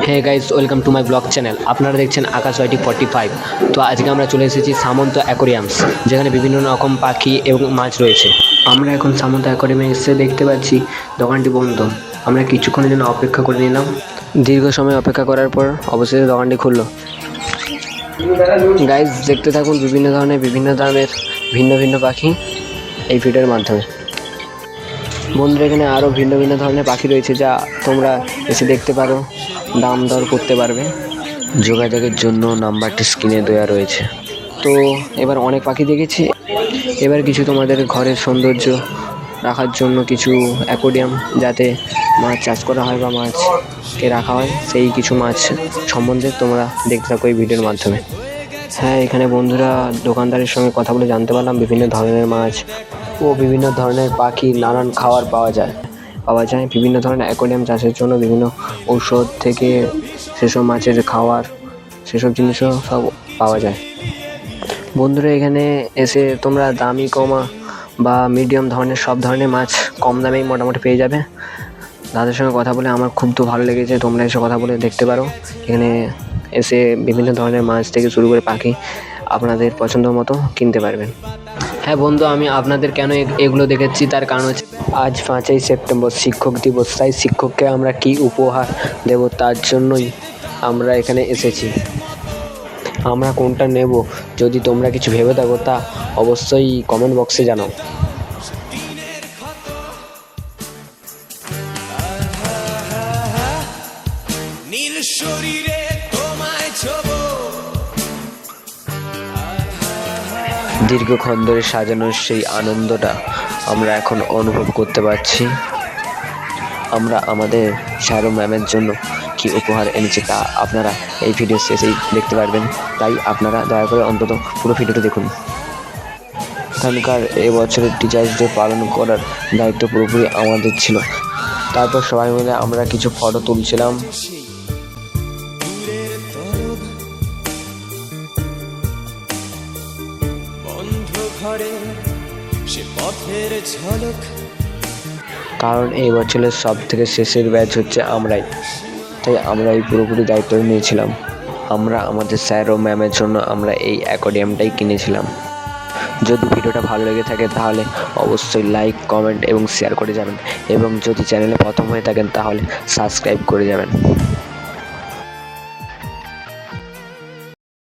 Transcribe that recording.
Hey guys, welcome to my blog channel. আপনারা দেখছেন আকাশ ওয়াইটি 45। তো আজকে আমরা চলে এসেছি সামন্ত অ্যাকোরিয়ামস, যেখানে বিভিন্ন রকম পাখি এবং মাছ রয়েছে। আমরা এখন সামন্ত অ্যাকোরিয়ামে এসে দেখতে পাচ্ছি দোকানটি বন্ধ। আমরা কিছুক্ষণের জন্য অপেক্ষা করে নিলাম। দীর্ঘ সময় অপেক্ষা করার পর অবশেষে দোকানটি খুললো। গাইস, দেখতে থাকুন বিভিন্ন ধরনের বিভিন্ন দামের ভিন্ন ভিন্ন পাখি এই ভিডিওর মাধ্যমে। বন্ধুরা, এখানে আরও ভিন্ন ভিন্ন ধরনের পাখি রয়েছে, যা তোমরা এসে দেখতে পারো, দাম দর করতে পারবে। যোগাযোগের জন্য নাম্বারটি স্ক্রিনে দেওয়া রয়েছে। তো এবার অনেক পাখি দেখেছি, এবার কিছু তোমাদের ঘরের সৌন্দর্য রাখার জন্য কিছু অ্যাকোরিয়াম, যাতে মাছ চাষ করা হয় বা মাছকে রাখা হয়, সেই কিছু মাছ সম্বন্ধে তোমরা দেখতে থাকো এই ভিডিওর মাধ্যমে। হ্যাঁ, এখানে বন্ধুরা দোকানদারের সঙ্গে কথা বলে জানতে পারলাম বিভিন্ন ধরনের মাছ ও বিভিন্ন ধরনের পাখি, নানান খাবার পাওয়া যায়। বিভিন্ন ধরনের অ্যাকোরিয়াম চাষের জন্য বিভিন্ন ঔষধ থেকে সেসব মাছের খাওয়ার, সেসব জিনিসও সব পাওয়া যায়। বন্ধুরা, এখানে এসে তোমরা দামি কমা বা মিডিয়াম ধরনের সব ধরনের মাছ কম দামেই মোটামুটি পেয়ে যাবে। দাদার সঙ্গে কথা বলে আমার খুব তো ভালো লেগেছে। তোমরা এসে কথা বলে দেখতে পারো। এখানে এসে বিভিন্ন ধরনের মাছ থেকে শুরু করে পাখি আপনাদের পছন্দ মতো কিনতে পারবেন। হ্যাঁ বন্ধু, আমি আপনাদের কেন এগুলো দেখেছি তার কারণ হচ্ছে আজ 5ই সেপ্টেম্বর শিক্ষক দিবস। তাই শিক্ষককে আমরা কি উপহার দেব, তার জন্যই আমরা এখানে এসেছি। আমরা কোনটা নেব, যদি তোমরা কিছু ভেবে থাকো তা অবশ্যই কমেন্ট বক্সে জানাও। নীল শরীরে তোমায় ছোবো, দীর্ঘক্ষণ ধরে সাজানোর সেই আনন্দটা আমরা এখন অনুভব করতে পারছি। আমরা আমাদের শারু ম্যামের জন্য কি উপহার এনেছি তা আপনারা এই ভিডিও শেষেই দেখতে পারবেন। তাই আপনারা দয়া করে অন্তত পুরো ভিডিওটা দেখুন। এখানকার এবছরের টিচার্স ডে পালন করার দায়িত্ব পুরোপুরি আমাদের ছিল। তারপর সবাই মিলে আমরা কিছু ফটো তুলছিলাম। কারণ এই বছরের সব থেকে শেষের ব্যাচ হচ্ছে আমরাই, তাই আমরা এই পুরোপুরি দায়িত্ব নিয়েছিলাম। আমরা আমাদের স্যার ও ম্যামের জন্য আমরা এই অ্যাকোরিয়ামটাই কিনেছিলাম। যদি ভিডিওটা ভালো লেগে থাকে তাহলে অবশ্যই লাইক, কমেন্ট এবং শেয়ার করে যাবেন, এবং যদি চ্যানেলে প্রথম হয়ে থাকেন তাহলে সাবস্ক্রাইব করে যাবেন।